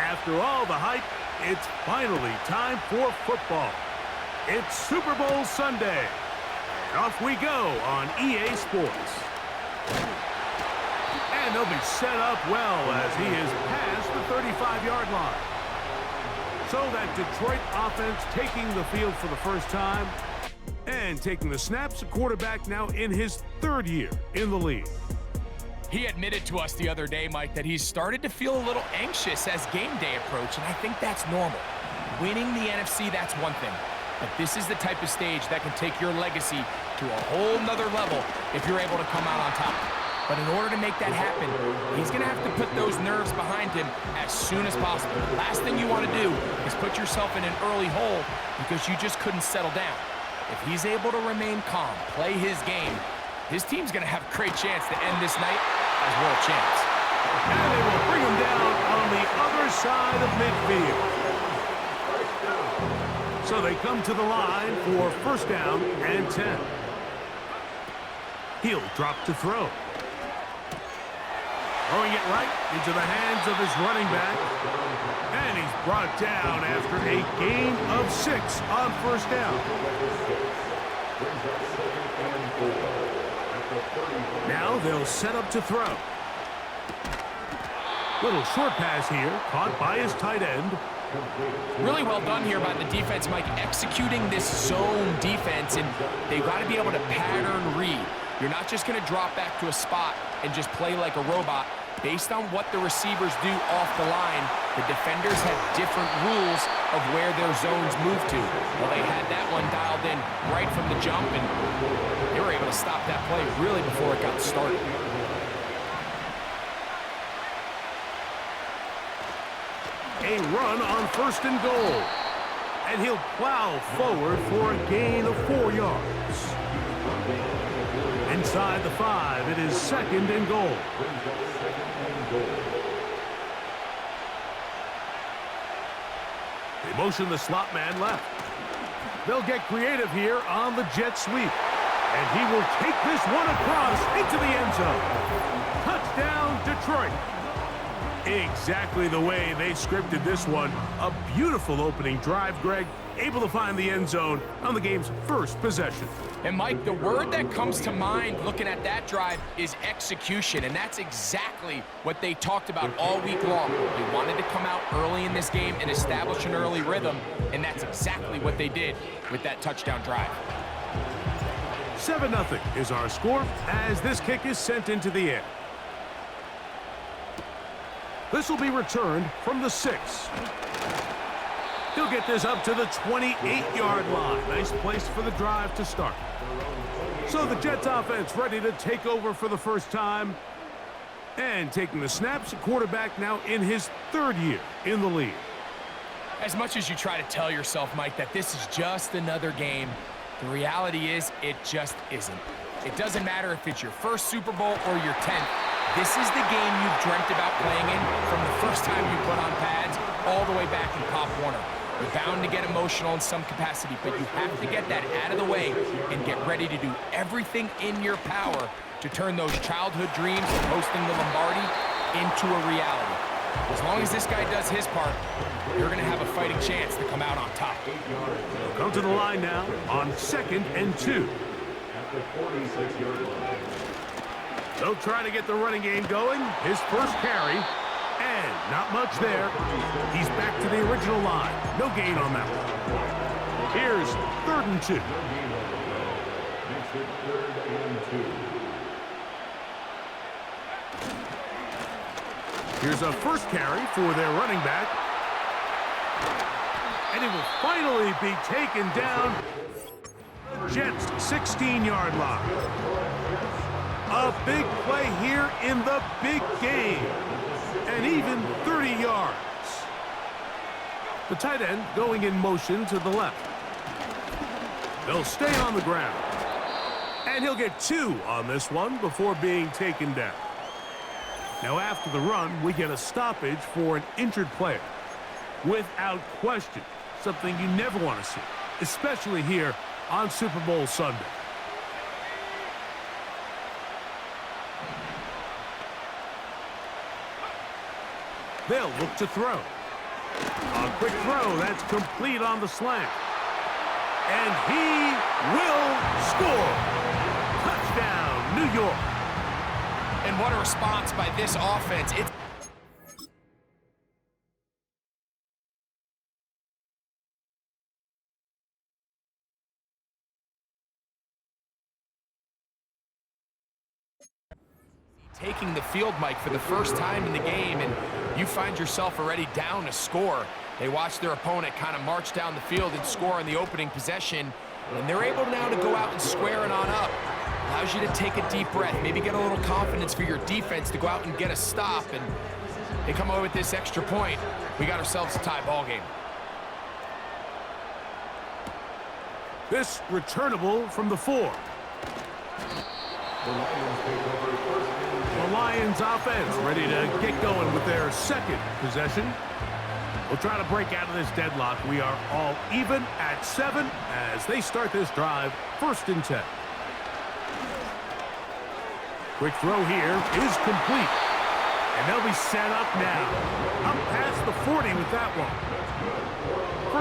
After all the hype, it's finally time for football. It's Super Bowl Sunday. And off we go on EA Sports. And they'll be set up well as he is past the 35-yard line. So that Detroit offense taking the field for the first time and taking the snaps, a quarterback now in his third year in the league. He admitted to us the other day, Mike, that he's started to feel a little anxious as game day approached, and I think that's normal. Winning the NFC, that's one thing. But this is the type of stage that can take your legacy to a whole nother level if you're able to come out on top. But in order to make that happen, he's going to have to put those nerves behind him as soon as possible. The last thing you want to do is put yourself in an early hole because you just couldn't settle down. If he's able to remain calm, play his game, his team's going to have a great chance to end this night as world champs. And they will bring him down on the other side of midfield. So they come to the line for first down and 10. He'll drop to throw. Throwing it right into the hands of his running back. And he's brought down after a gain of 6 on first down. Now they'll set up to throw. Little short pass here, caught by his tight end. Really well done here by the defense, Mike, executing this zone defense, and they've got to be able to pattern read. You're not just going to drop back to a spot and just play like a robot. Based on what the receivers do off the line, the defenders have different rules of where their zones move to. Well, they had that one dialed in right from the jump, and they were able to stop that play really before it got started. A run on first and goal. And he'll plow forward for a gain of 4 yards. Inside the 5, it is second and goal. They motion the slot man left. They'll get creative here on the jet sweep. And he will take this one across into the end zone. Touchdown, Detroit. Exactly the way they scripted this one. A beautiful opening drive, Greg. Able to find the end zone on the game's first possession. And, Mike, the word that comes to mind looking at that drive is execution, and that's exactly what they talked about all week long. They wanted to come out early in this game and establish an early rhythm, and that's exactly what they did with that touchdown drive. 7-0 is our score as this kick is sent into the air. This will be returned from the 6. He'll get this up to the 28-yard line. Nice place for the drive to start. So the Jets offense ready to take over for the first time. And taking the snaps, a quarterback now in his third year in the league. As much as you try to tell yourself, Mike, that this is just another game, the reality is it just isn't. It doesn't matter if it's your first Super Bowl or your 10th. This is the game you've dreamt about playing in from the first time you put on pads all the way back in Pop Warner. You're bound to get emotional in some capacity, but you have to get that out of the way and get ready to do everything in your power to turn those childhood dreams of hosting the Lombardi into a reality. As long as this guy does his part, you're going to have a fighting chance to come out on top. They'll come to the line now on 2nd and 2. They'll try to get the running game going. His first carry. And not much there. He's back to the original line. No gain on that one. Here's 3rd and 2. Here's a first carry for their running back. And it will finally be taken down. Jets 16-yard line. A big play here in the big game. And even 30 yards. The tight end going in motion to the left. They'll stay on the ground. And he'll get 2 on this one before being taken down. Now after the run, we get a stoppage for an injured player. Without question, something you never want to see, especially here on Super Bowl Sunday. They'll look to throw. A quick throw, that's complete on the slant. And he will score. Touchdown, New York. And what a response by this offense. It's taking the field, Mike, for the first time in the game, and you find yourself already down a score. They watch their opponent kind of march down the field and score in the opening possession, and they're able now to go out and square it on up. Allows you to take a deep breath, maybe get a little confidence for your defense to go out and get a stop, and they come away with this extra point. We got ourselves a tie ball game. This returnable from the 4. The Lions offense ready to get going with their second possession. We'll try to break out of this deadlock. We are all even at 7 as they start this drive, 1st and 10. Quick throw here is complete. And they'll be set up now. Up past the 40 with that one.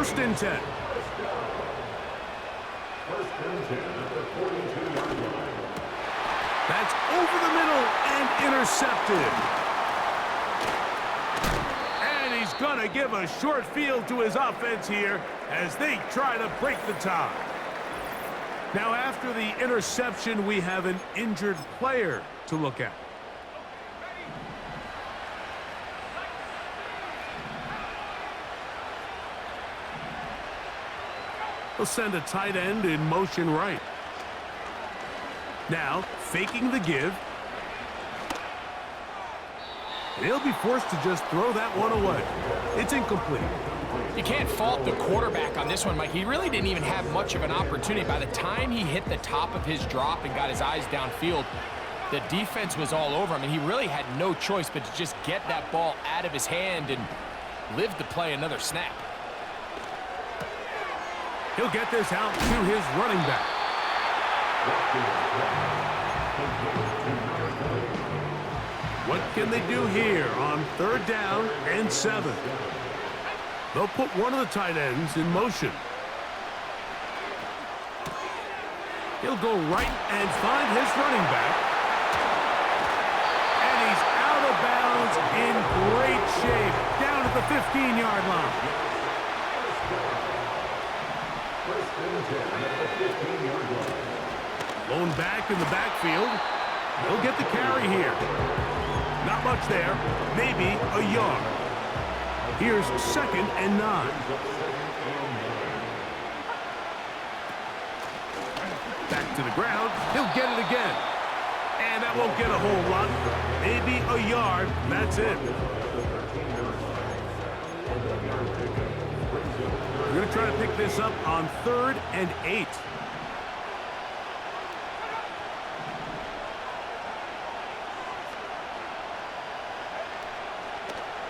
1st and 10. That's over the middle and intercepted. And he's going to give a short field to his offense here as they try to break the tie. Now, after the interception, we have an injured player to look at. He'll send a tight end in motion right. Now, faking the give. And he'll be forced to just throw that one away. It's incomplete. You can't fault the quarterback on this one, Mike. He really didn't even have much of an opportunity. By the time he hit the top of his drop and got his eyes downfield, the defense was all over him, and he really had no choice but to just get that ball out of his hand and live to play another snap. He'll get this out to his running back. What can they do here on 3rd down and 7? They'll put one of the tight ends in motion. He'll go right and find his running back. And he's out of bounds in great shape, down at the 15-yard line. Blown back in the backfield. He'll get the carry here. Not much there, maybe a yard. Here's 2nd and 9. Back to the ground. He'll get it again. And that won't get a whole lot. Maybe a yard. That's it. We're going to try to pick this up on 3rd and 8.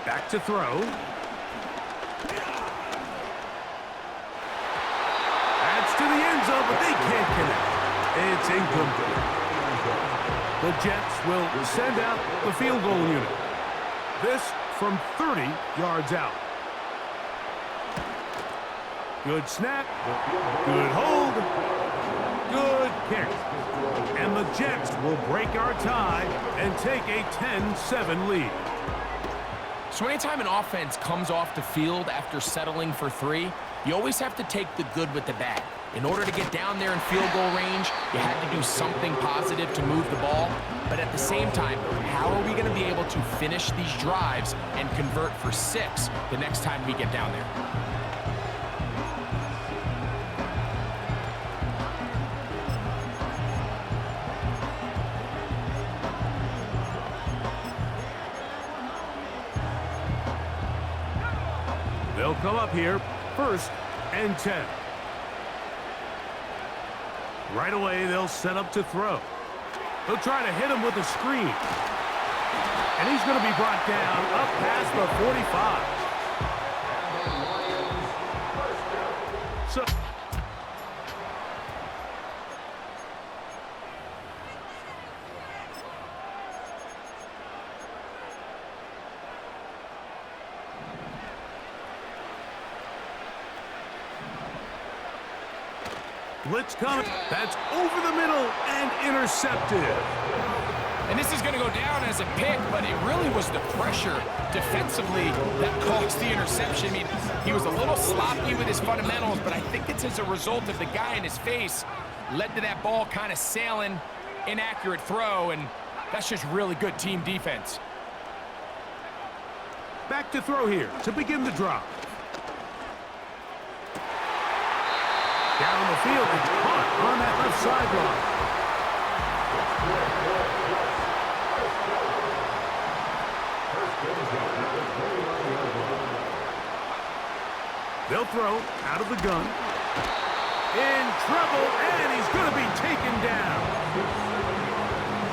Back to throw. That's to the end zone, but they can't connect. It's incomplete. The Jets will send out the field goal unit. This from 30 yards out. Good snap. Good hold. Good kick. And the Jets will break our tie and take a 10-7 lead. So anytime an offense comes off the field after settling for 3, you always have to take the good with the bad. In order to get down there in field goal range, you had to do something positive to move the ball. But at the same time, how are we going to be able to finish these drives and convert for 6 the next time we get down there? They'll come up here, 1st and 10. Right away, they'll set up to throw. They'll try to hit him with a screen. And he's going to be brought down up past the 45. So Blitz coming. That's over the middle and intercepted. And this is going to go down as a pick, but it really was the pressure defensively that caused the interception. I mean, he was a little sloppy with his fundamentals, but I think it's as a result of the guy in his face led to that ball kind of sailing, inaccurate throw, and that's just really good team defense. Back to throw here to begin the drop. Down the field, it's caught on that left sideline. They'll throw out of the gun. In trouble, and he's going to be taken down.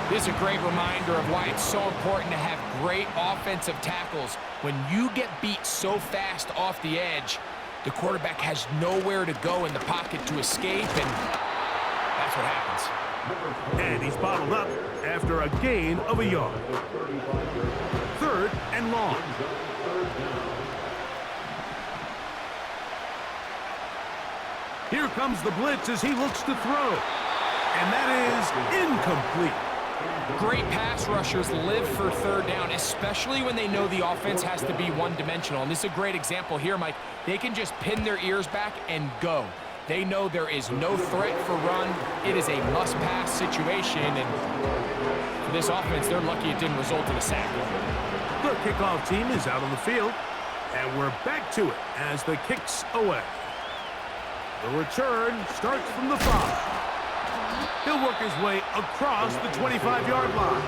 This is a great reminder of why it's so important to have great offensive tackles. When you get beat so fast off the edge, the quarterback has nowhere to go in the pocket to escape, and that's what happens. And he's bottled up after a gain of a yard. 3rd and long. Here comes the blitz as he looks to throw. And that is incomplete. Great pass rushers live for 3rd down, especially when they know the offense has to be one-dimensional. And this is a great example here, Mike. They can just pin their ears back and go. They know there is no threat for run. It is a must-pass situation, and for this offense, they're lucky it didn't result in a sack. The kickoff team is out on the field, and we're back to it as the kick's away. The return starts from the 5. He'll work his way across the 25-yard line.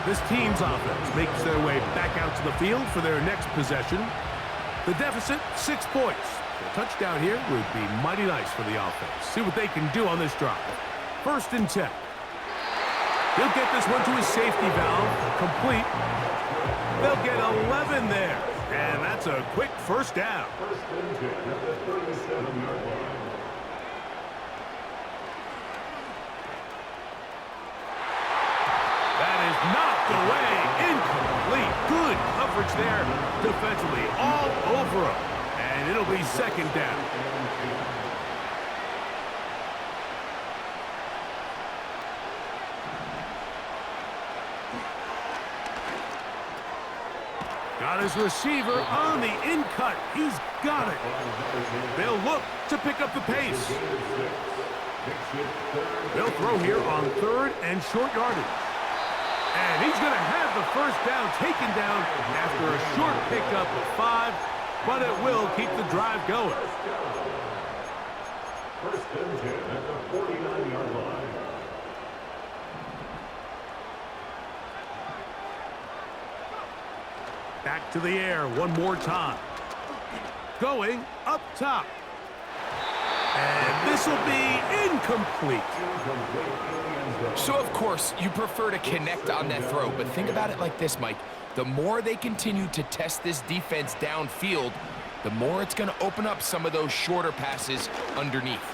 This team's offense makes their way back out to the field for their next possession. The deficit, 6 points. A touchdown here would be mighty nice for the offense. See what they can do on this drive. 1st and 10. He'll get this one to his safety valve, complete. They'll get 11 there, and that's a quick 1st down. Knocked away, incomplete. Good coverage there defensively, all over him. And it'll be 2nd down. Got his receiver on the in-cut. He's got it. They'll look to pick up the pace. They'll throw here on 3rd and short yardage. And he's going to have the 1st down taken down after a short pickup of 5, but it will keep the drive going. 1st and 10 at the 49-yard line. Back to the air one more time. Going up top. And this will be incomplete. So, of course, you prefer to connect on that throw, but think about it like this, Mike. The more they continue to test this defense downfield, the more it's going to open up some of those shorter passes underneath.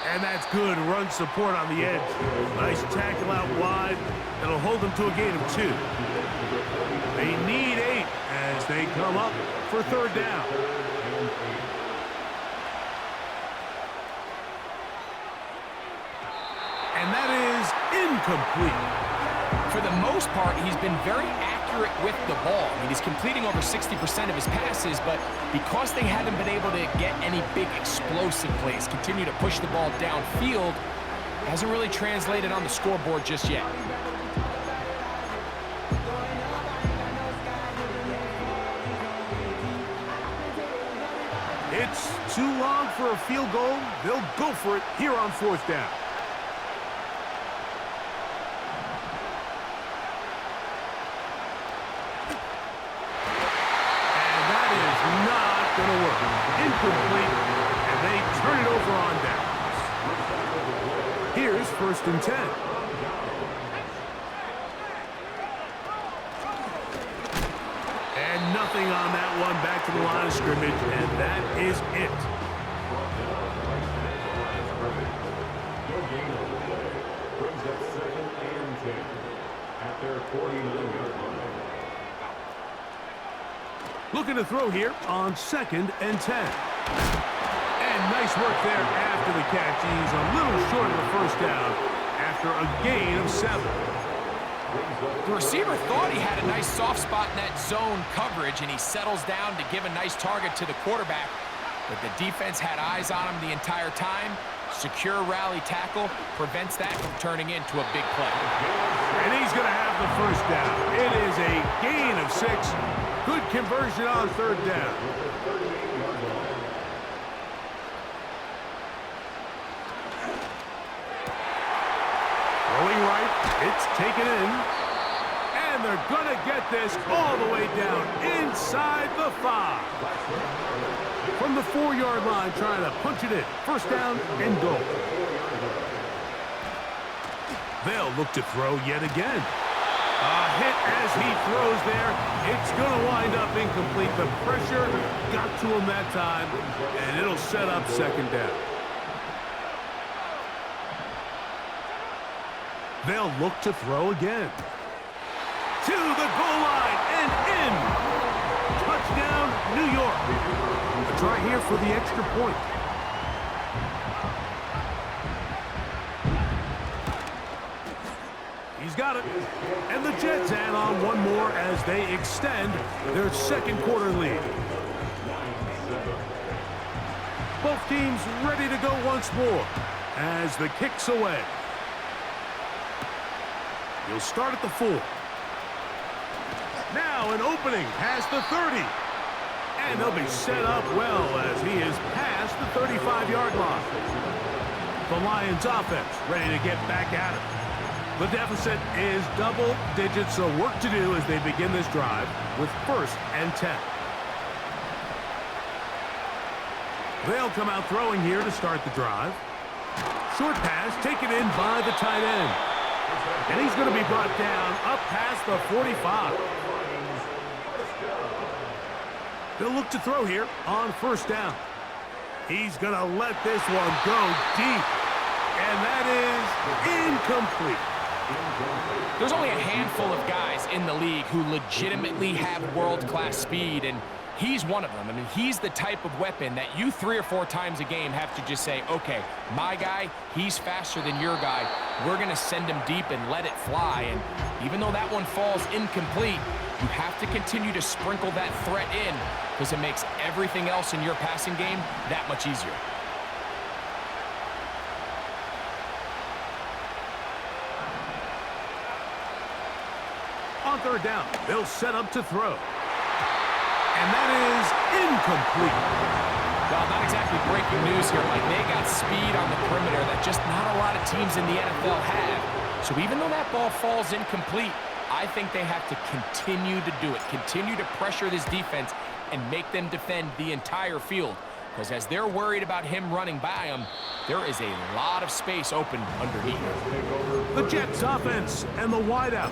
And that's good run support on the edge. Nice tackle out wide. That'll hold them to a gain of 2. They need 8 as they come up for 3rd down. And that is incomplete. For the most part, he's been very accurate with the ball. I mean, he's completing over 60% of his passes, but because they haven't been able to get any big explosive plays, continue to push the ball downfield, hasn't really translated on the scoreboard just yet. It's too long for a field goal. They'll go for it here on 4th down. Going to work. Incomplete, and they turn it over on downs. Here's 1st and 10. And nothing on that one, back to the line of scrimmage, and that is it. Brings up 2nd and 10 at their 49-yard line. Looking to throw here on 2nd and 10. And nice Nice work there after the catch. He's a little short of the first down after a gain of 7. The receiver thought he had a nice soft spot in that zone coverage, and he settles down to give a nice target to the quarterback. But the defense had eyes on him the entire time. Secure rally tackle prevents that from turning into a big play. And he's going to have the first down. It is a gain of 6. Good conversion on 3rd down. Throwing right, it's taken in. And they're going to get this all the way down inside the 5. From the 4-yard line, trying to punch it in. First down and goal. They'll look to throw yet again. A hit as he throws there. It's going to wind up incomplete. The pressure got to him that time, and it'll set up 2nd down. They'll look to throw again. To the goal line and in. Touchdown, New York. A try here for the extra point. He's got it. And the Jets add on one more as they extend their 2nd quarter lead. Both teams ready to go once more as the kick's away. He'll start at the 4. Now an opening past the 30. And they'll be set up well as he is past the 35-yard line. The Lions offense ready to get back at it. The deficit is double digits, so work to do as they begin this drive with 1st and 10. They'll come out throwing here to start the drive. Short pass taken in by the tight end. And he's going to be brought down up past the 45. They'll look to throw here on 1st down. He's going to let this one go deep. And that is incomplete. There's only a handful of guys in the league who legitimately have world-class speed, and he's one of them. I mean, he's the type of weapon that you 3 or 4 times a game have to just say, okay, my guy, he's faster than your guy. We're going to send him deep and let it fly. And even though that one falls incomplete, you have to continue to sprinkle that threat in because it makes everything else in your passing game that much easier. On 3rd down, they'll set up to throw. And that is incomplete. Well, not exactly breaking news here, Mike. They got speed on the perimeter that just not a lot of teams in the NFL have. So even though that ball falls incomplete, I think they have to continue to do it, continue to pressure this defense and make them defend the entire field. Because as they're worried about him running by them, there is a lot of space open underneath. The Jets offense and the wideout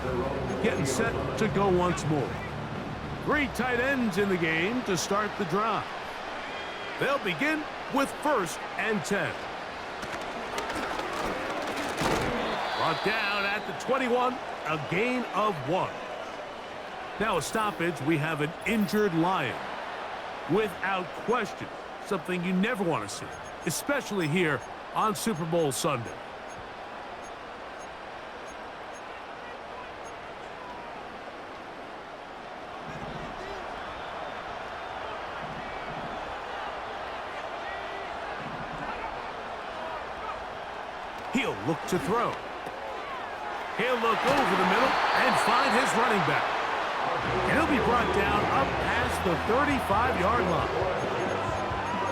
getting set to go once more. 3 tight ends in the game to start the drive. They'll begin with 1st and 10. Brought down at the 21, a gain of 1. Now a stoppage, we have an injured Lion. Without question, something you never want to see, especially here on Super Bowl Sunday. He'll look to throw. He'll look over the middle and find his running back. And he'll be brought down up past the 35-yard line.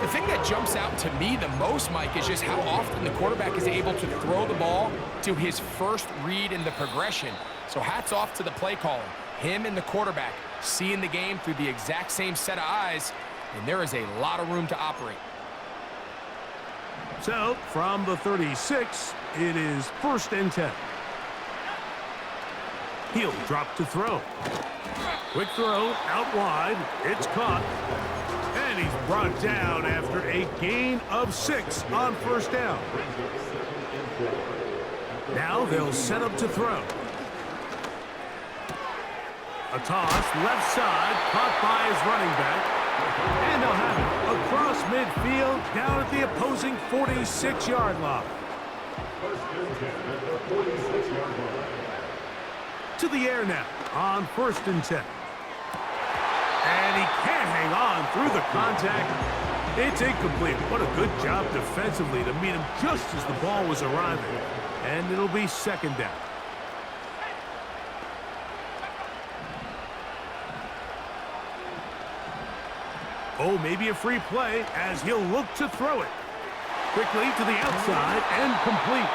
The thing that jumps out to me the most, Mike, is just how often the quarterback is able to throw the ball to his first read in the progression. So hats off to the play caller. Him and the quarterback seeing the game through the exact same set of eyes, and there is a lot of room to operate. So, from the 36, it is 1st and 10. He'll drop to throw. Quick throw, out wide. It's caught. And he's brought down after a gain of 6 on 1st down. Now they'll set up to throw. A toss, left side, caught by his running back. And they'll have it across midfield down at the opposing 46-yard line. To the air now on 1st and 10. And he can't hang on through the contact. It's incomplete. What a good job defensively to meet him just as the ball was arriving. And it'll be 2nd down. Oh, maybe a free play as he'll look to throw it. Quickly to the outside and complete.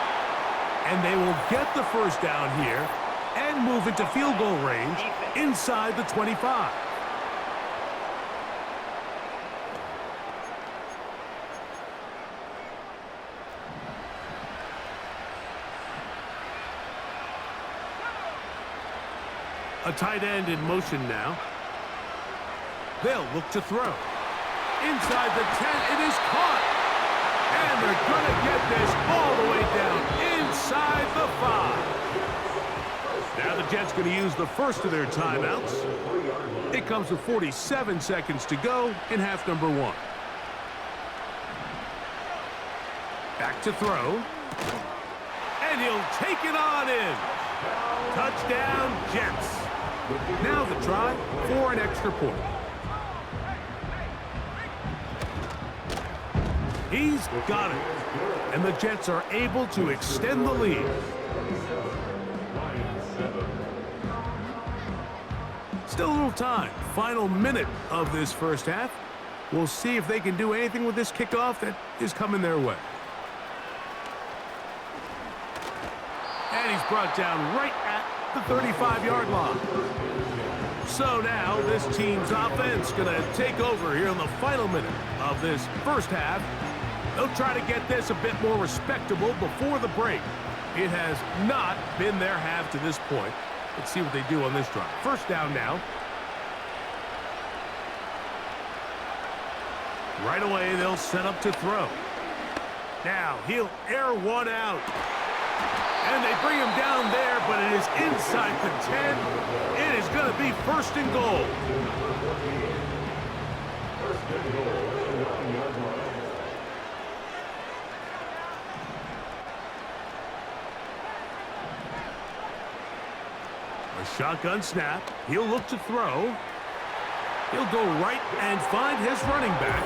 And they will get the 1st down here and move into field goal range inside the 25. A tight end in motion now. They'll look to throw. Inside the 10, it is caught. And they're going to get this all the way down inside the 5. Now the Jets going to use the first of their timeouts. It comes with 47 seconds to go in half number 1. Back to throw. And he'll take it on in. Touchdown, Jets. Now the try for an extra point. He's got it. And the Jets are able to extend the lead. Still a little time. Final minute of this first half. We'll see if they can do anything with this kickoff that is coming their way. And he's brought down right at the 35-yard line. So now this team's offense going to take over here in the final minute of this first half. They'll try to get this a bit more respectable before the break. It has not been their half to this point. Let's see what they do on this drive. 1st down now. Right away, they'll set up to throw. Now, he'll air one out. And they bring him down there, but it is inside the 10. It is going to be 1st and goal. A shotgun snap. He'll look to throw. He'll go right and find his running back.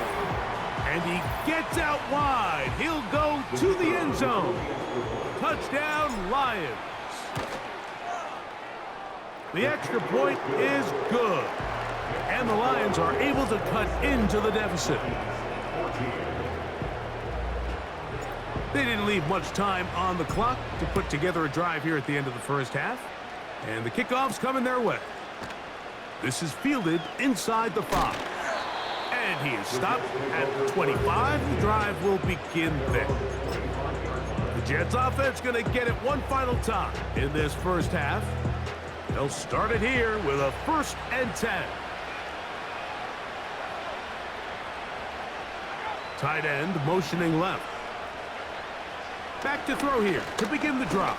And he gets out wide. He'll go to the end zone. Touchdown, Lions. The extra point is good. And the Lions are able to cut into the deficit. They didn't leave much time on the clock to put together a drive here at the end of the first half. And the kickoff's coming their way. This is fielded inside the 5. And he is stopped at the 25. The drive will begin there. The Jets offense going to get it one final time in this first half. They'll start it here with a 1st and 10. Tight end motioning left. Back to throw here to begin the drive.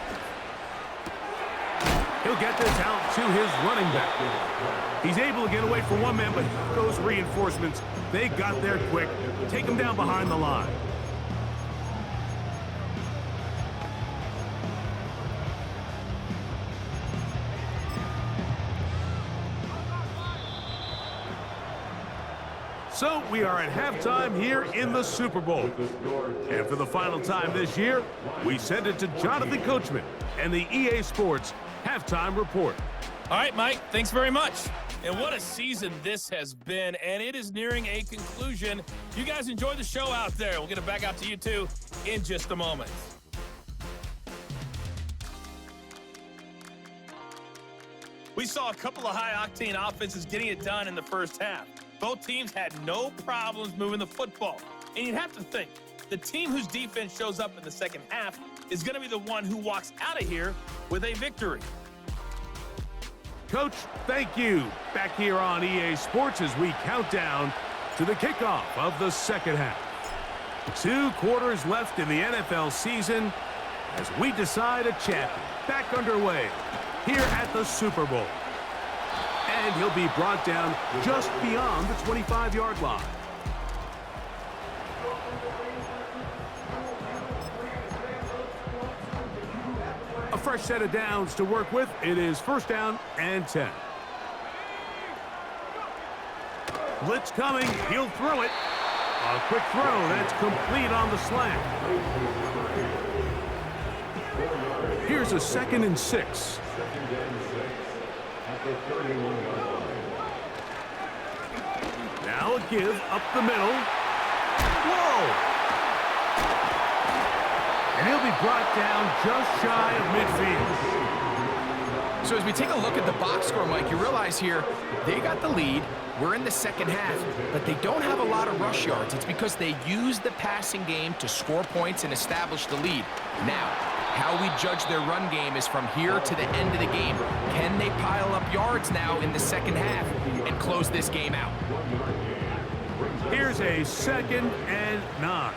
He'll get this out to his running back. He's able to get away from one man, but those reinforcements, they got there quick. Take him down behind the line. So we are at halftime here in the Super Bowl. And for the final time this year, we send it to Jonathan Coachman and the EA Sports Halftime Report. All right, Mike, thanks very much. And what a season this has been, and it is nearing a conclusion. You guys enjoy the show out there. We'll get it back out to you two in just a moment. We saw a couple of high-octane offenses getting it done in the first half. Both teams had no problems moving the football. And you'd have to think, the team whose defense shows up in the second half is going to be the one who walks out of here with a victory. Coach, thank you. Back here on EA Sports as we count down to the kickoff of the second half. 2 quarters left in the NFL season as we decide a champion. Back underway here at the Super Bowl. And he'll be brought down just beyond the 25-yard line. A fresh set of downs to work with. It is first down and 10. Blitz coming. He'll throw it. A quick throw. That's complete on the slant. Here's a 2nd and 6. Now a give up the middle. Whoa! And he'll be brought down just shy of midfield. So as we take a look at the box score, Mike, you realize here they got the lead. We're in the second half, but they don't have a lot of rush yards. It's because they use the passing game to score points and establish the lead. Now, how we judge their run game is from here to the end of the game. Can they pile up yards now in the second half and close this game out? Here's a 2nd and 9.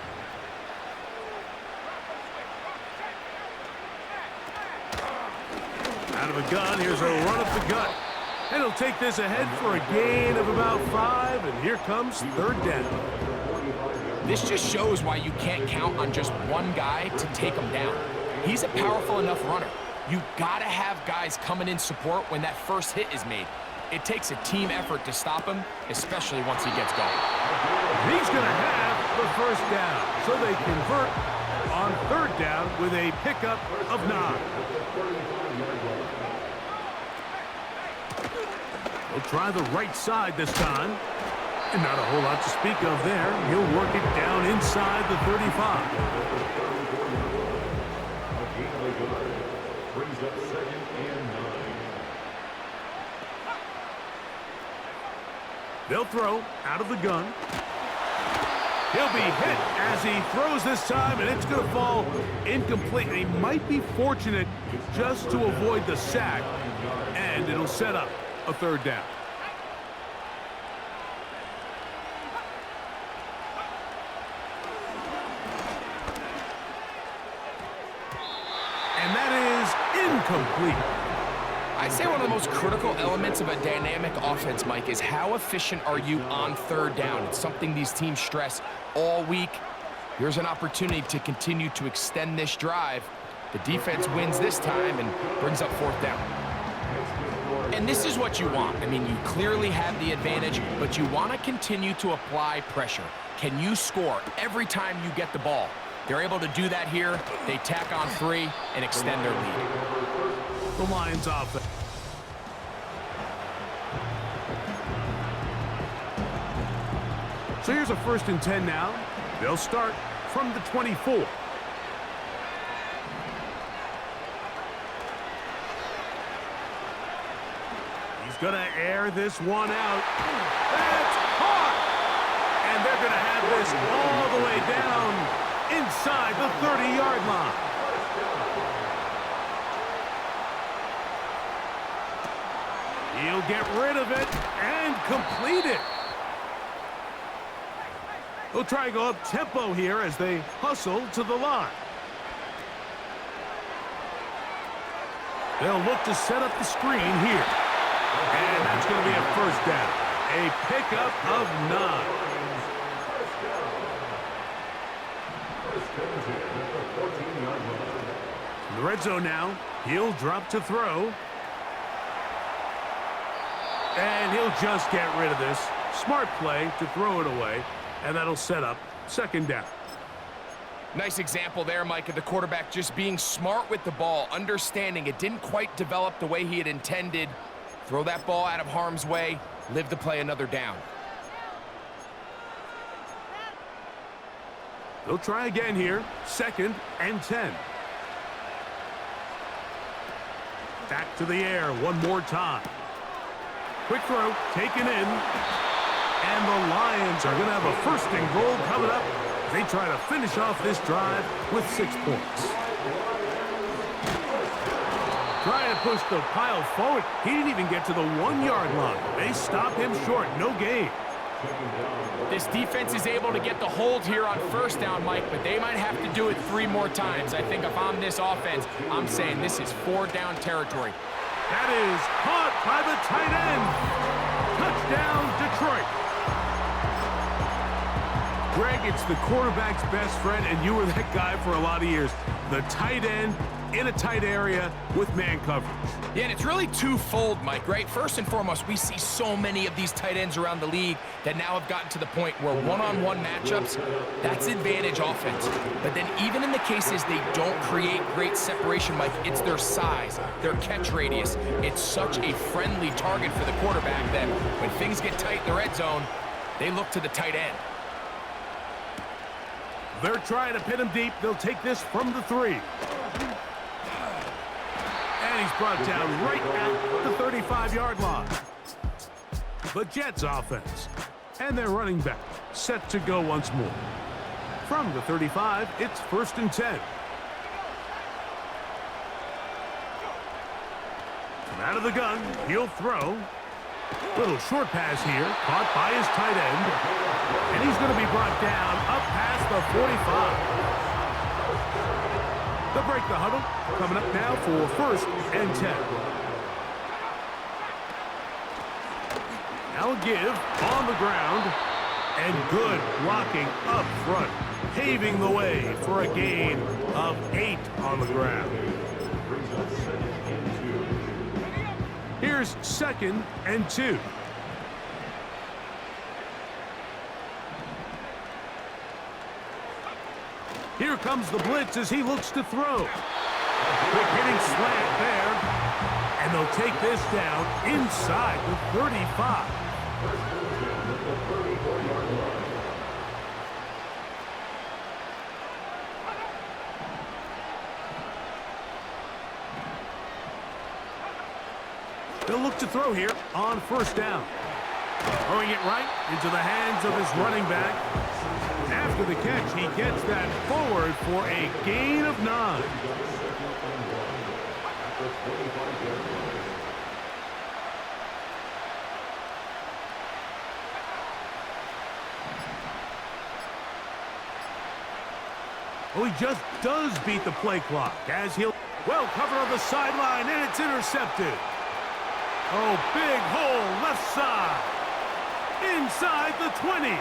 Out of a gun, here's a run up the gut. And he'll take this ahead for a gain of about 5, and here comes 3rd down. This just shows why you can't count on just one guy to take him down. He's a powerful enough runner. You gotta have guys coming in support when that first hit is made. It takes a team effort to stop him, especially once he gets going. He's gonna have the first down, so they convert on 3rd down with a pickup of 9. He'll try the right side this time. And not a whole lot to speak of there. He'll work it down inside the 35. Brings up 2nd and 9. They'll throw out of the gun. He'll be hit as he throws this time, and it's going to fall incomplete. He might be fortunate just to avoid the sack, and it'll set up a 3rd down. And that is incomplete. I'd say one of the most critical elements of a dynamic offense, Mike, is how efficient are you on 3rd down? It's something these teams stress all week. Here's an opportunity to continue to extend this drive. The defense wins this time and brings up 4th down. And this is what you want. I mean, you clearly have the advantage, but you want to continue to apply pressure. Can you score every time you get the ball? They're able to do that here. They tack on 3 and extend their lead. The Lions offense. So here's a 1st and 10 now. They'll start from the 24. He's going to air this one out. That's caught! And they're going to have this all the way down inside the 30-yard line. He'll get rid of it and complete it. They'll try to go up tempo here as they hustle to the line. They'll look to set up the screen here. And that's going to be a 1st down. A pickup of 9. In the red zone now. He'll drop to throw. And he'll just get rid of this. Smart play to throw it away. And that'll set up 2nd down. Nice example there, Mike, of the quarterback just being smart with the ball, understanding it didn't quite develop the way he had intended. Throw that ball out of harm's way, live to play another down. They'll try again here. 2nd and 10. Back to the air one more time. Quick throw, taken in. And the Lions are going to have a 1st and goal coming up. They try to finish off this drive with 6 points. Trying to push the pile forward. He didn't even get to the 1-yard line. They stop him short. No gain. This defense is able to get the hold here on 1st down, Mike, but they might have to do it 3 more times. I think if I'm this offense, I'm saying this is 4 down territory. That is caught by the tight end. Touchdown, Detroit. Greg, it's the quarterback's best friend, and you were that guy for a lot of years. The tight end in a tight area with man coverage. Yeah, and it's really twofold, Mike, right? First and foremost, we see so many of these tight ends around the league that now have gotten to the point where one-on-one matchups, that's advantage offense. But then even in the cases they don't create great separation, Mike, it's their size, their catch radius. It's such a friendly target for the quarterback that when things get tight in the red zone, they look to the tight end. They're trying to pin him deep. They'll take this from the 3. And he's brought down right at the 35-yard line. The Jets offense. And their running back set to go once more. From the 35, it's 1st and 10. From out of the gun, he'll throw. Little short pass here, caught by his tight end. And he's going to be brought down up past the 45. They'll break the huddle. Coming up now for 1st and 10. Now a give on the ground. And good blocking up front. Paving the way for a gain of 8 on the ground. Here's 2nd and 2. Here comes the blitz as he looks to throw. Quick hitting slant there. And they'll take this down inside the 35. They'll look to throw here on 1st down. Throwing it right into the hands of his running back. After the catch, he gets that forward for a gain of 9. Well, he just does beat the play clock as he'll well cover on the sideline, and it's intercepted. Oh, big hole left side. Inside the 20.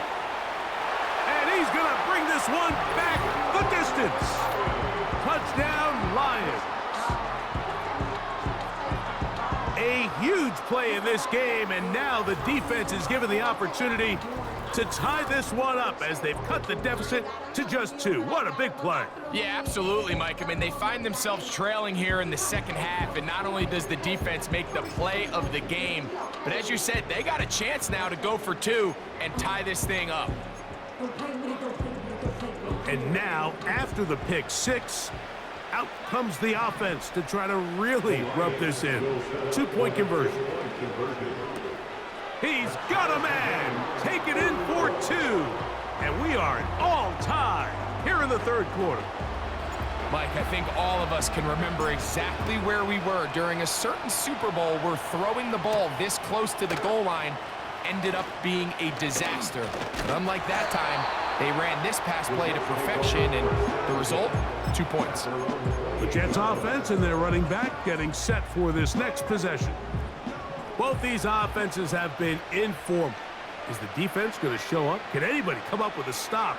And he's going to bring this one back the distance. Touchdown, Lions. A huge play in this game, and now the defense is given the opportunity to tie this one up as they've cut the deficit to just 2. What a big play. Yeah, absolutely, Mike. I mean, they find themselves trailing here in the second half, and not only does the defense make the play of the game, but as you said, they got a chance now to go for 2 and tie this thing up. And now, after the pick 6, out comes the offense to try to really rub this in. 2-point conversion. He's got a man. Take it in for 2. And we are all tied here in the 3rd quarter. Mike, I think all of us can remember exactly where we were during a certain Super Bowl where throwing the ball this close to the goal line ended up being a disaster. But unlike that time, they ran this pass play to perfection, and the result, 2 points. The Jets offense and their running back getting set for this next possession. Both these offenses have been in form. Is the defense going to show up? Can anybody come up with a stop?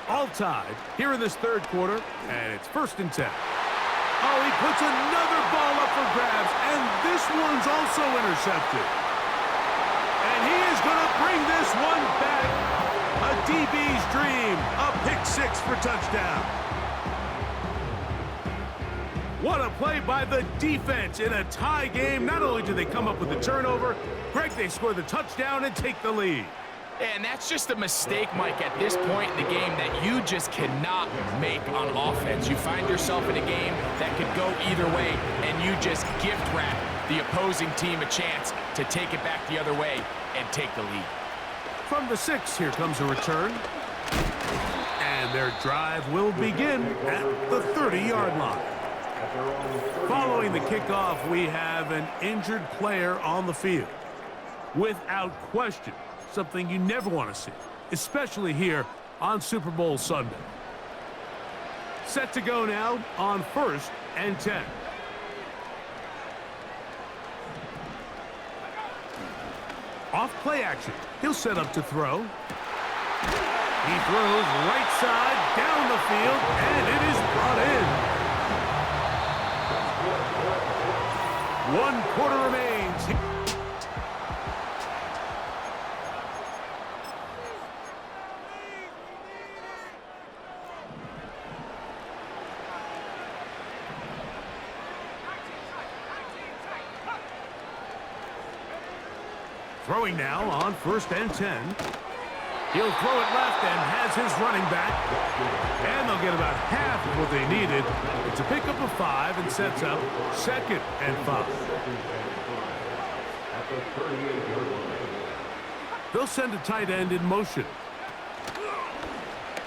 All tied here in this 3rd quarter, and it's 1st and 10. Oh, he puts another ball up for grabs, and this one's also intercepted. And he is going to bring this one back. A DB's dream, a pick 6 for touchdown. What a play by the defense in a tie game. Not only do they come up with the turnover, Greg, they score the touchdown and take the lead. And that's just a mistake, Mike, at this point in the game that you just cannot make on offense. You find yourself in a game that could go either way, and you just gift wrap the opposing team a chance to take it back the other way and take the lead. From the 6, here comes a return. And their drive will begin at the 30-yard line. Following the kickoff, we have an injured player on the field. Without question, something you never want to see, especially here on Super Bowl Sunday. Set to go now on 1st and 10. Off play action. He'll set up to throw. He throws right side down the field, and it is brought in. 1 quarter remains. Throwing now on 1st and 10. He'll throw it left and has his running back. And they'll get about half of what they needed. It's a pickup of 5 and sets up 2nd and 5. They'll send a tight end in motion.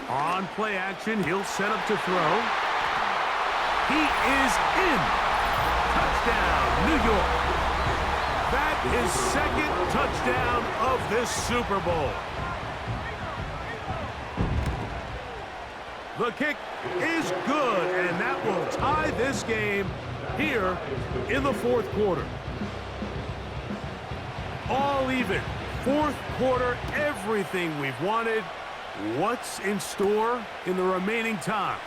On play action, he'll set up to throw. He is in. Touchdown, New York. That is 2nd touchdown of this Super Bowl. The kick is good, and that will tie this game here in the 4th quarter. All even. 4th quarter, everything we've wanted. What's in store in the remaining time?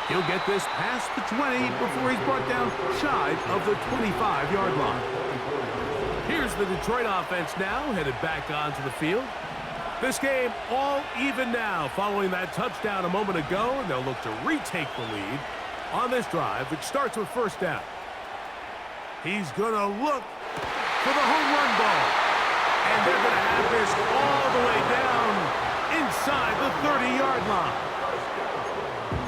He'll get this past the 20 before he's brought down shy of the 25-yard line. Here's the Detroit offense now, headed back onto the field. This game all even now following that touchdown a moment ago, and they'll look to retake the lead on this drive, which starts with 1st down. He's going to look for the home run ball, and they're going to have this all the way down inside the 30-yard line.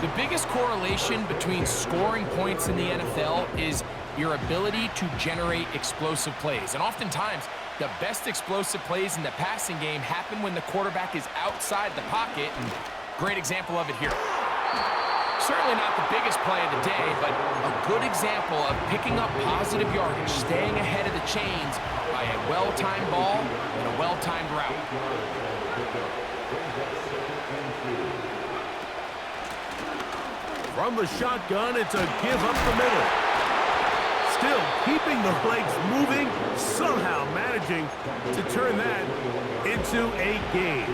The biggest correlation between scoring points in the NFL is your ability to generate explosive plays. And oftentimes, the best explosive plays in the passing game happen when the quarterback is outside the pocket. And great example of it here. Certainly not the biggest play of the day, but a good example of picking up positive yardage, staying ahead of the chains by a well-timed ball and a well-timed route. From the shotgun, it's a give up the middle. Still keeping the legs moving, somehow managing to turn that into a gain.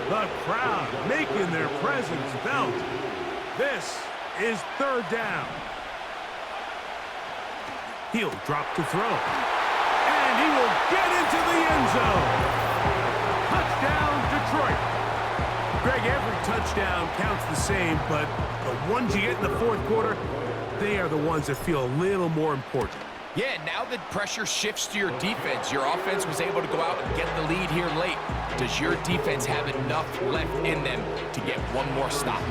The crowd making their presence felt. This is 3rd down. He'll drop to throw. And he will get into the end zone. Touchdown, Detroit. Greg, every touchdown counts the same, but the ones you get in the 4th quarter, they are the ones that feel a little more important. Yeah, now that pressure shifts to your defense, your offense was able to go out and get the lead here late. Does your defense have enough left in them to get one more stop?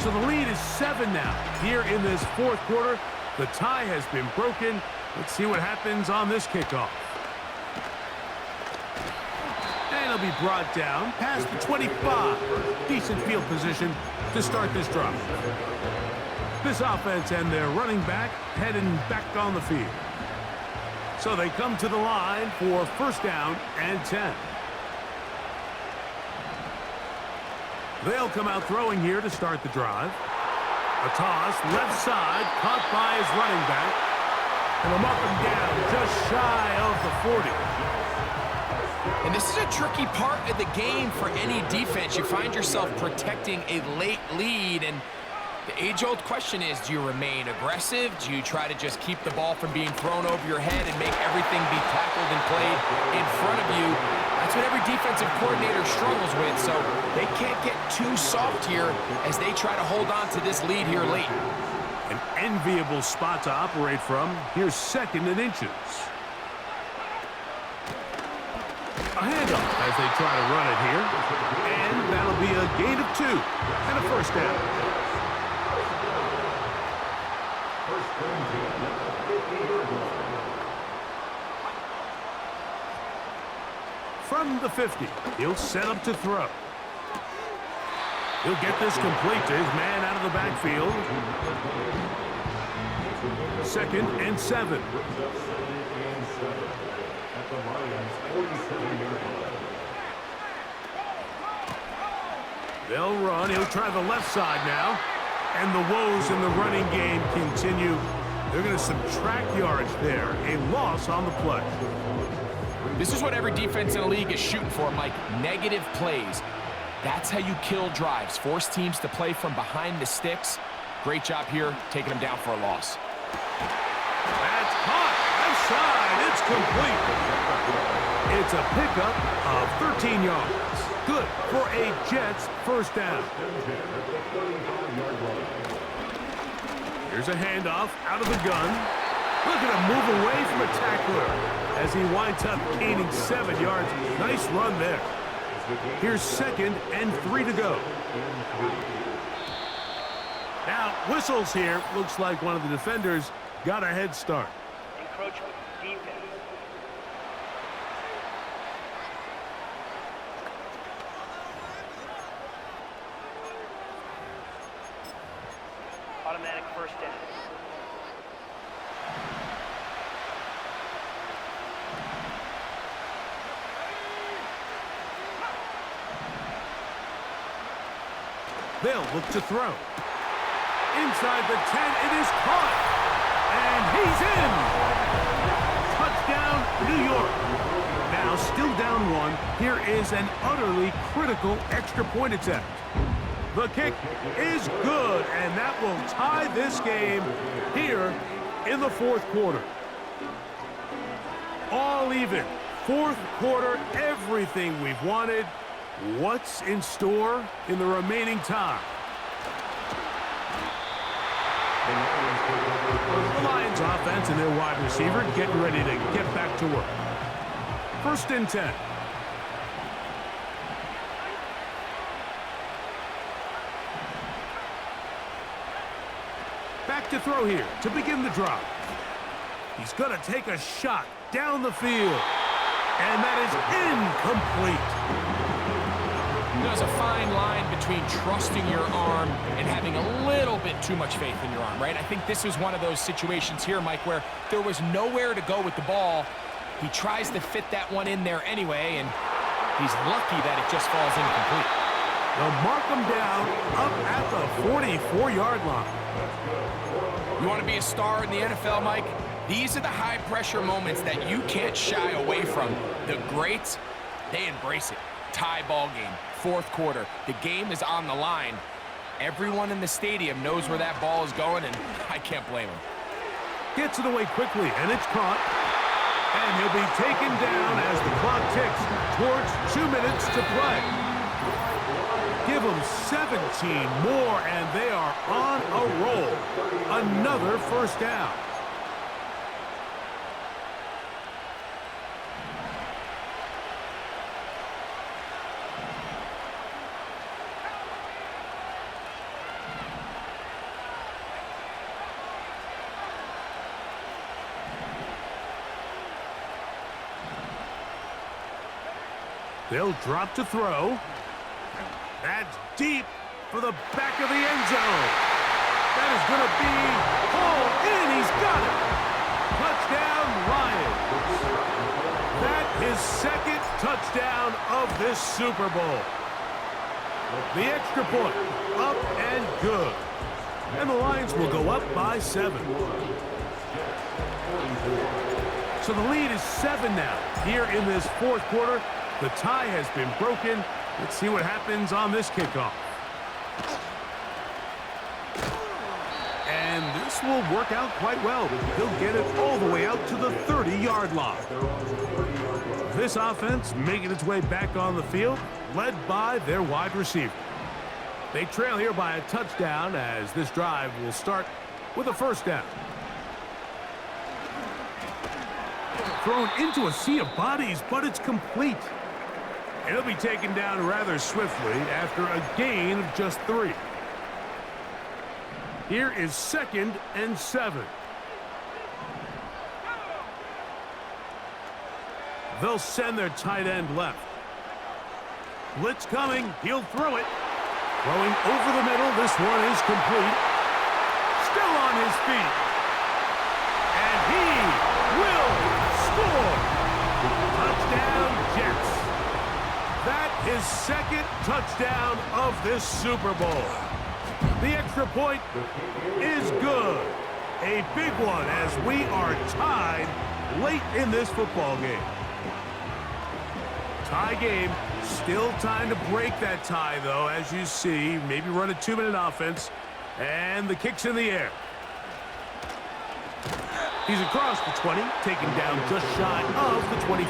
So the lead is 7 now. Here in this 4th quarter, the tie has been broken. Let's see what happens on this kickoff. And it'll be brought down past the 25. Decent field position to start this drive. This offense and their running back heading back on the field. So they come to the line for 1st down and 10. They'll come out throwing here to start the drive. A toss, left side, caught by his running back. And a mark him down just shy of the 40. And this is a tricky part of the game for any defense. You find yourself protecting a late lead, and the age-old question is, do you remain aggressive? Do you try to just keep the ball from being thrown over your head and make everything be tackled and played in front of you? That's what every defensive coordinator struggles with, so they can't get too soft here as they try to hold on to this lead here late. An enviable spot to operate from. Here's 2nd and inches. A handoff as they try to run it here. And that'll be a gain of 2 and a 1st down. From the 50, he'll set up to throw. He'll get this complete to his man out of the backfield. 2nd and 7. They'll run. He'll try the left side now. And the woes in the running game continue. They're going to subtract yards there. A loss on the play. This is what every defense in the league is shooting for, Mike. Negative plays. That's how you kill drives. Force teams to play from behind the sticks. Great job here, taking them down for a loss. That's caught. Left side. It's complete. It's a pickup of 13 yards. Good for a Jets first down. Here's a handoff out of the gun. Look at him move away from a tackler as he winds up gaining 7 yards. Nice run there. Here's 2nd and 3 to go. Now, whistles here. Looks like one of the defenders got a head start. Encroachment, defense. Automatic first down. They'll look to throw. Inside the 10, it is caught. And he's in. Touchdown, New York. Now, still down 1. Here is an utterly critical extra point attempt. The kick is good, and that will tie this game here in the 4th quarter. All even. 4th quarter, everything we've wanted. What's in store in the remaining time? The Lions offense and their wide receiver getting ready to get back to work. 1st and 10. Back to throw here to begin the drive. He's going to take a shot down the field. And that is incomplete. There's a fine line between trusting your arm and having a little bit too much faith in your arm, right? I think this is one of those situations here, Mike, where there was nowhere to go with the ball. He tries to fit that one in there anyway, and he's lucky that it just falls incomplete. They'll mark him down up at the 44-yard line. You want to be a star in the NFL, Mike? These are the high-pressure moments that you can't shy away from. The greats, they embrace it. Tie ball game, 4th quarter. The game is on the line. Everyone in the stadium knows where that ball is going, and I can't blame him. Gets it away quickly, and it's caught. And he'll be taken down as the clock ticks towards 2 minutes to play. Give them 17 more, and they are on a roll. Another first down. They'll drop to throw. That's deep for the back of the end zone. That is going to be hauled in. He's got it. Touchdown, Lions. That is 2nd touchdown of this Super Bowl. The extra point, up and good. And the Lions will go up by 7. So the lead is 7 now here in this 4th quarter. The tie has been broken. Let's see what happens on this kickoff. And this will work out quite well. He'll get it all the way out to the 30-yard line. This offense making its way back on the field, led by their wide receiver. They trail here by a touchdown as this drive will start with a first down. Thrown into a sea of bodies, but it's complete. He'll be taken down rather swiftly after a gain of just 3. Here is 2nd and 7. They'll send their tight end left. Blitz coming. He'll throw it. Throwing over the middle. This one is complete. Still on his feet. And he will score. Touchdown, Jets. That is 2nd touchdown of this Super Bowl. The extra point is good. A A big one as we are tied late in this football game. Tie game. Still time to break that tie, though, as you see. Maybe run a 2-minute offense. And the kick's in the air. He's across the 20, taken down just shy of the 25.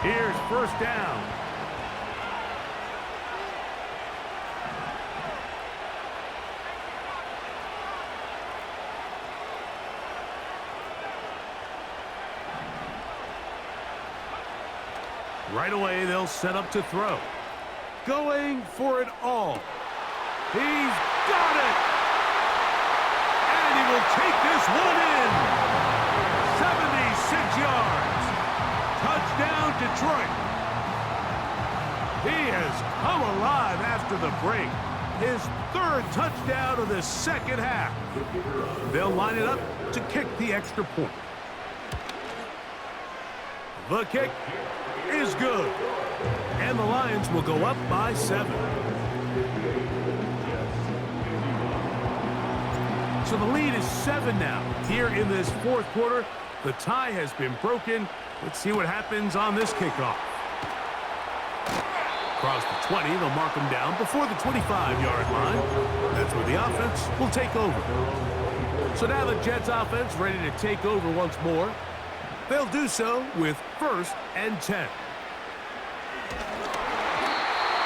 Here's first down. Right away, they'll set up to throw. Going for it all. He's got it! And he will take this one in. 76 yards. Touchdown, Detroit. He has come alive after the break. His third touchdown of the second half. They'll line it up to kick the extra point. The kick is good. And the Lions will go up by 7. So the lead is 7 now. Here in this fourth quarter, the tie has been broken. Let's see what happens on this kickoff. Across the 20, they'll mark him down before the 25-yard line. That's where the offense will take over. So now the Jets offense ready to take over once more. They'll do so with 1st and 10.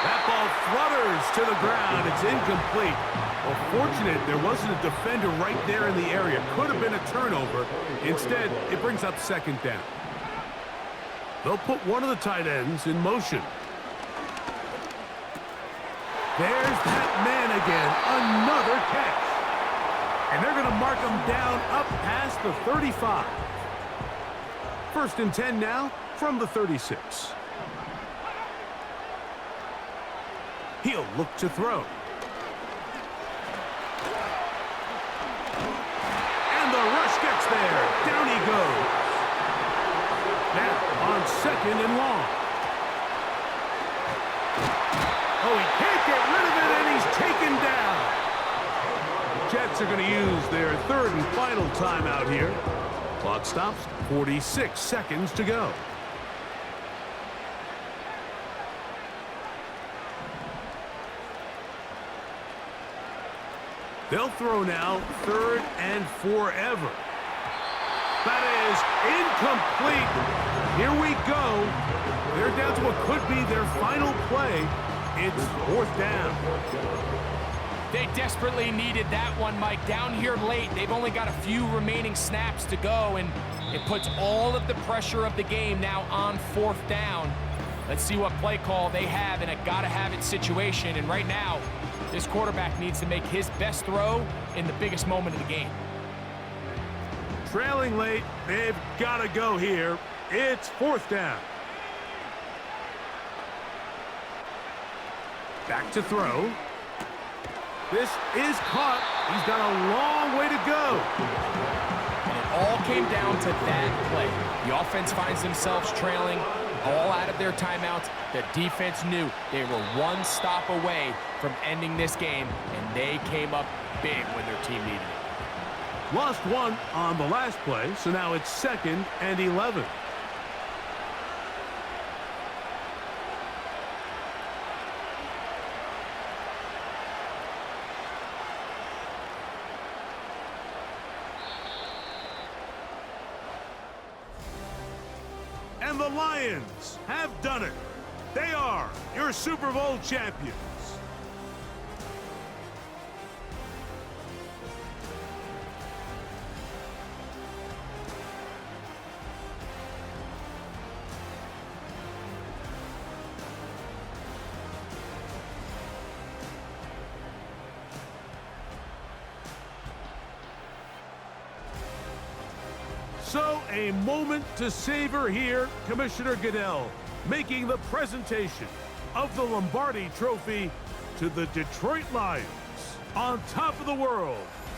That ball flutters to the ground. It's incomplete. Well, fortunate there wasn't a defender right there in the area. Could have been a turnover. Instead, it brings up 2nd down. They'll put one of the tight ends in motion. There's that man again. Another catch. And they're going to mark him down up past the 35. 1st and 10 now from the 36. He'll look to throw. And the rush gets there. Down he goes. Now on 2nd and long. Oh, he can't get rid of it, and he's taken down. Jets are going to use their 3rd and final timeout here. Clock stops, 46 seconds to go. They'll throw now 3rd and forever. That is incomplete. Here we go. They're down to what could be their final play. It's 4th down. They desperately needed that one, Mike. Down here late, they've only got a few remaining snaps to go, and it puts all of the pressure of the game now on 4th down. Let's see what play call they have in a gotta-have-it situation, and right now, this quarterback needs to make his best throw in the biggest moment of the game. Trailing late, they've got to go here. It's 4th down. Back to throw. This is caught. He's got a long way to go. And it all came down to that play. The offense finds themselves trailing, all out of their timeouts. The defense knew they were one stop away from ending this game, and they came up big when their team needed it. Lost one on the last play, so now it's 2nd and 11. And the Lions have done it. They are your Super Bowl champions. So a moment to savor here. Commissioner Goodell making the presentation of the Lombardi Trophy to the Detroit Lions on top of the world.